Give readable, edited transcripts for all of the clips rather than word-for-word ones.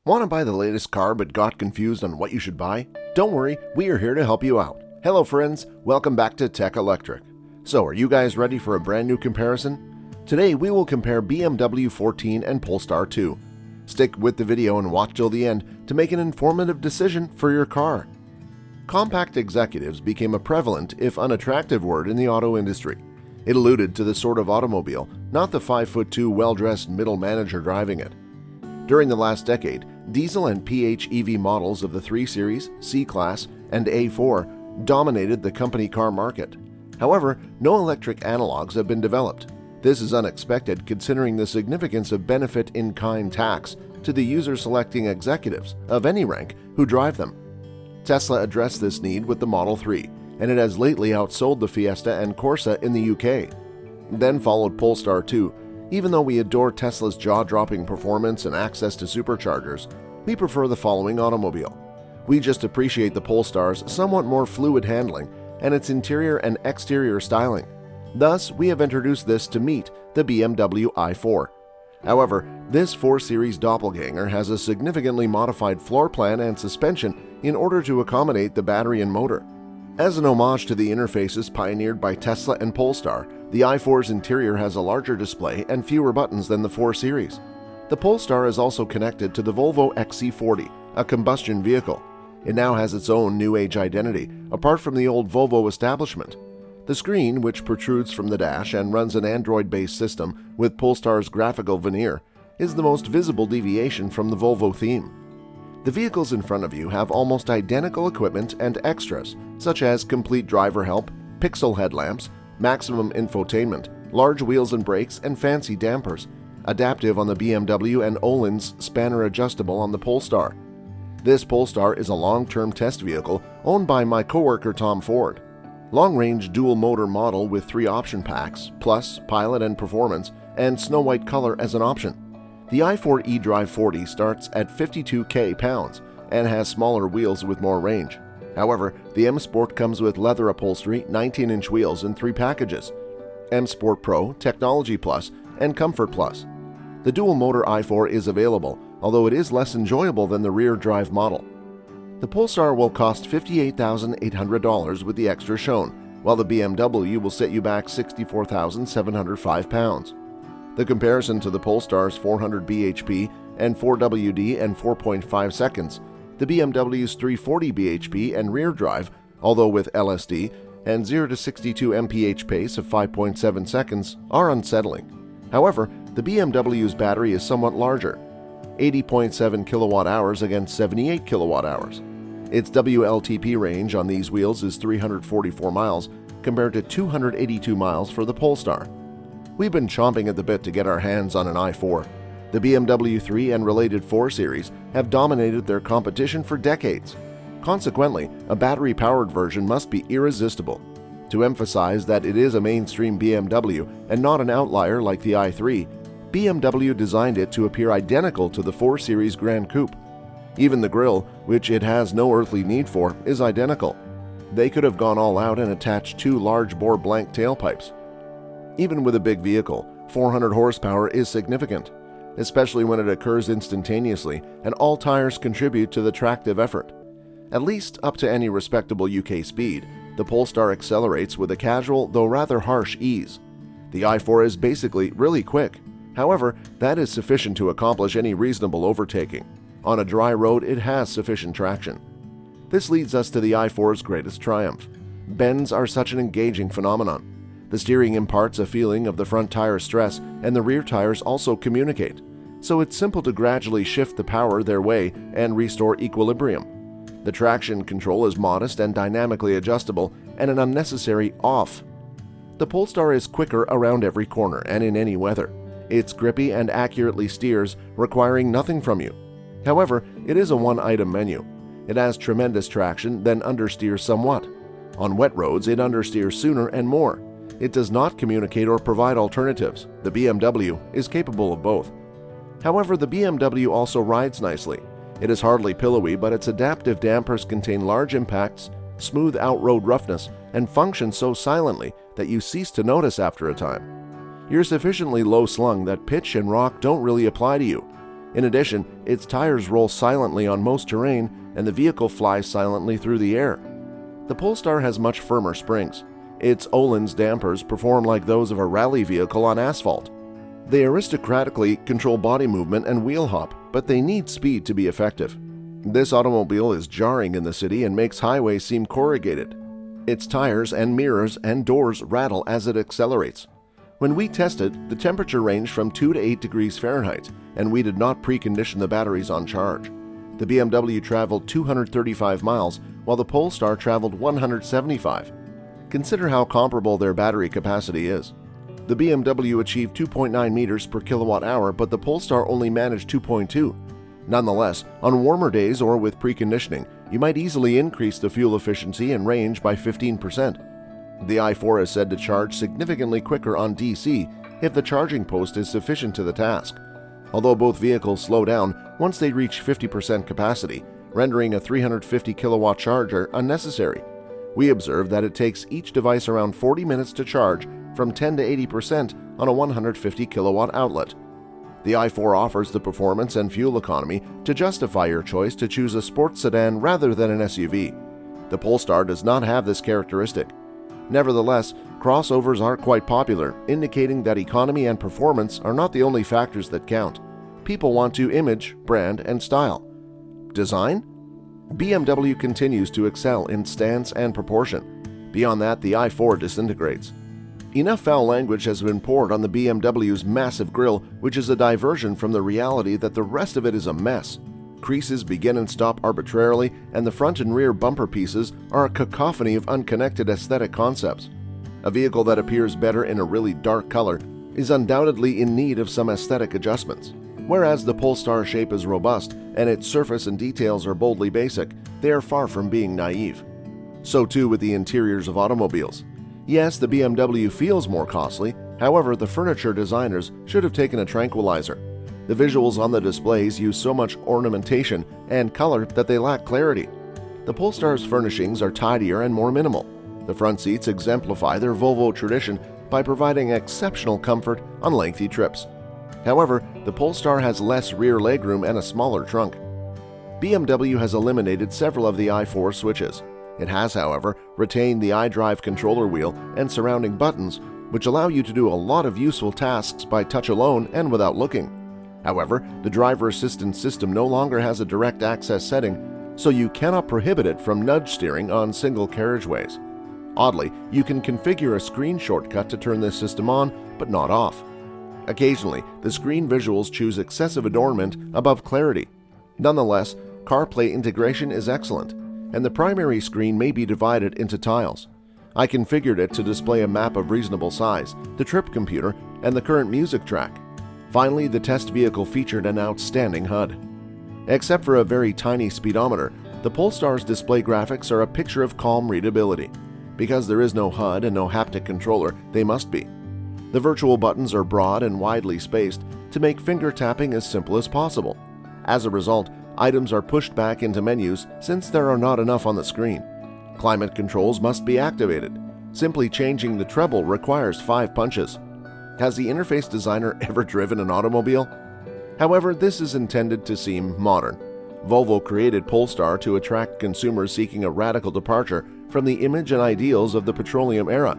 Want to buy the latest car but got confused on what you should buy? Don't worry, we are here to help you out. Hello friends, welcome back to Tech Electric. So are you guys ready for a brand new comparison? Today we will compare BMW and Polestar 2. Stick with the video and watch till the end to make an informative decision for your car. Compact executives became a prevalent, if unattractive word in the auto industry. It alluded to the sort of automobile, not the 5'2" well-dressed middle manager driving it. During the last decade, diesel and PHEV models of the 3 Series, C-Class, and A4 dominated the company car market. However, no electric analogs have been developed. This is unexpected considering the significance of benefit-in-kind tax to the user-selecting executives of any rank who drive them. Tesla addressed this need with the Model 3, and it has lately outsold the Fiesta and Corsa in the UK. Then followed Polestar 2. Even though we adore Tesla's jaw-dropping performance and access to superchargers, we prefer the following automobile. We just appreciate the Polestar's somewhat more fluid handling and its interior and exterior styling. Thus, we have introduced this to meet the BMWI4. However, this 4 Series Doppelganger has a significantly modified floor plan and suspension in order to accommodate the battery and motor. As an homage to the interfaces pioneered by Tesla and Polestar, the i4's interior has a larger display and fewer buttons than the 4 Series. The Polestar is also connected to the Volvo XC40, a combustion vehicle. It now has its own new age identity, apart from the old Volvo establishment. The screen, which protrudes from the dash and runs an Android-based system with Polestar's graphical veneer, is the most visible deviation from the Volvo theme. The vehicles in front of you have almost identical equipment and extras, such as complete driver help, pixel headlamps, maximum infotainment, large wheels and brakes, and fancy dampers, adaptive on the BMW and Öhlins spanner adjustable on the Polestar. This Polestar is a long-term test vehicle owned by my coworker Tom Ford. Long-range dual-motor model with 3 option packs, plus, pilot and performance, and snow white color as an option. The i4 eDrive 40 starts at 52 pounds and has smaller wheels with more range. However, the M Sport comes with leather upholstery, 19-inch wheels, and 3 packages: M Sport Pro, Technology Plus, and Comfort Plus. The dual-motor i4 is available, although it is less enjoyable than the rear-drive model. The Polestar will cost $58,800 with the extra shown, while the BMW will set you back £64,705. The comparison to the Polestar's 400 bhp and 4WD and 4.5 seconds, the BMW's 340 bhp and rear drive, although with LSD, and 0 to 62 mph pace of 5.7 seconds are unsettling. However, the BMW's battery is somewhat larger, 80.7 kilowatt-hours against 78 kilowatt-hours. Its WLTP range on these wheels is 344 miles compared to 282 miles for the Polestar. We've been chomping at the bit to get our hands on an i4. The BMW 3 and related 4 Series have dominated their competition for decades. Consequently, a battery-powered version must be irresistible. To emphasize that it is a mainstream BMW and not an outlier like the i3, BMW designed it to appear identical to the 4 Series Grand Coupe. Even the grille, which it has no earthly need for, is identical. They could have gone all out and attached 2 large-bore blank tailpipes. Even with a big vehicle, 400 horsepower is significant, especially when it occurs instantaneously and all tires contribute to the tractive effort. At least up to any respectable UK speed, the Polestar accelerates with a casual though rather harsh ease. The i4 is basically really quick. However, that is sufficient to accomplish any reasonable overtaking. On a dry road, it has sufficient traction. This leads us to the i4's greatest triumph. Bends are such an engaging phenomenon. The steering imparts a feeling of the front tire stress, and the rear tires also communicate, so it's simple to gradually shift the power their way and restore equilibrium. The traction control is modest and dynamically adjustable, and an unnecessary off. The Polestar is quicker around every corner and in any weather. It's grippy and accurately steers, requiring nothing from you. However, it is a one-item menu. It has tremendous traction, then understeers somewhat. On wet roads, it understeers sooner and more. It does not communicate or provide alternatives. The BMW is capable of both. However, the BMW also rides nicely. It is hardly pillowy, but its adaptive dampers contain large impacts, smooth out-road roughness, and function so silently that you cease to notice after a time. You're sufficiently low-slung that pitch and rock don't really apply to you. In addition, its tires roll silently on most terrain and the vehicle flies silently through the air. The Polestar has much firmer springs. Its Öhlins dampers perform like those of a rally vehicle on asphalt. They aristocratically control body movement and wheel hop, but they need speed to be effective. This automobile is jarring in the city and makes highways seem corrugated. Its tires and mirrors and doors rattle as it accelerates. When we tested, the temperature ranged from 2 to 8 degrees Fahrenheit, and we did not precondition the batteries on charge. The BMW traveled 235 miles, while the Polestar traveled 175. Consider how comparable their battery capacity is. The BMW achieved 2.9 meters per kilowatt hour, but the Polestar only managed 2.2. Nonetheless, on warmer days or with preconditioning, you might easily increase the fuel efficiency and range by 15%. The i4 is said to charge significantly quicker on DC if the charging post is sufficient to the task, although both vehicles slow down once they reach 50% capacity, rendering a 350 kilowatt charger unnecessary. We observed that it takes each device around 40 minutes to charge from 10 to 80% on a 150 kilowatt outlet. The i4 offers the performance and fuel economy to justify your choice to choose a sports sedan rather than an SUV. The Polestar does not have this characteristic. Nevertheless, crossovers are quite popular, indicating that economy and performance are not the only factors that count. People want to image, brand, and style. Design? BMW continues to excel in stance and proportion. Beyond that, the i4 disintegrates. Enough foul language has been poured on the BMW's massive grille, which is a diversion from the reality that the rest of it is a mess. Creases begin and stop arbitrarily, and the front and rear bumper pieces are a cacophony of unconnected aesthetic concepts. A vehicle that appears better in a really dark color is undoubtedly in need of some aesthetic adjustments. Whereas the Polestar shape is robust and its surface and details are boldly basic, they are far from being naive. So too with the interiors of automobiles. Yes, the BMW feels more costly, however, the furniture designers should have taken a tranquilizer. The visuals on the displays use so much ornamentation and color that they lack clarity. The Polestar's furnishings are tidier and more minimal. The front seats exemplify their Volvo tradition by providing exceptional comfort on lengthy trips. However, the Polestar has less rear legroom and a smaller trunk. BMW has eliminated several of the i4 switches. It has, however, retained the iDrive controller wheel and surrounding buttons, which allow you to do a lot of useful tasks by touch alone and without looking. However, the driver assistance system no longer has a direct access setting, so you cannot prohibit it from nudge steering on single carriageways. Oddly, you can configure a screen shortcut to turn this system on, but not off. Occasionally, the screen visuals choose excessive adornment above clarity. Nonetheless, CarPlay integration is excellent, and the primary screen may be divided into tiles. I configured it to display a map of reasonable size, the trip computer, and the current music track. Finally, the test vehicle featured an outstanding HUD. Except for a very tiny speedometer, the Polestar's display graphics are a picture of calm readability. Because there is no HUD and no haptic controller, they must be. The virtual buttons are broad and widely spaced to make finger tapping as simple as possible. As a result, items are pushed back into menus since there are not enough on the screen. Climate controls must be activated. Simply changing the treble requires 5 punches. Has the interface designer ever driven an automobile? However, this is intended to seem modern. Volvo created Polestar to attract consumers seeking a radical departure from the image and ideals of the petroleum era.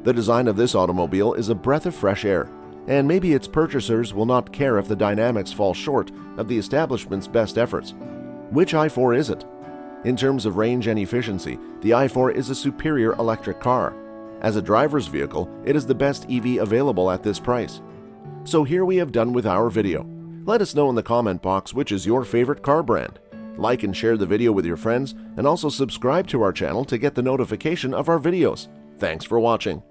The design of this automobile is a breath of fresh air, and maybe its purchasers will not care if the dynamics fall short of the establishment's best efforts. Which i4 is it? In terms of range and efficiency, the i4 is a superior electric car. As a driver's vehicle, it is the best EV available at this price. So here we have done with our video. Let us know in the comment box which is your favorite car brand. Like and share the video with your friends, and also subscribe to our channel to get the notification of our videos. Thanks for watching.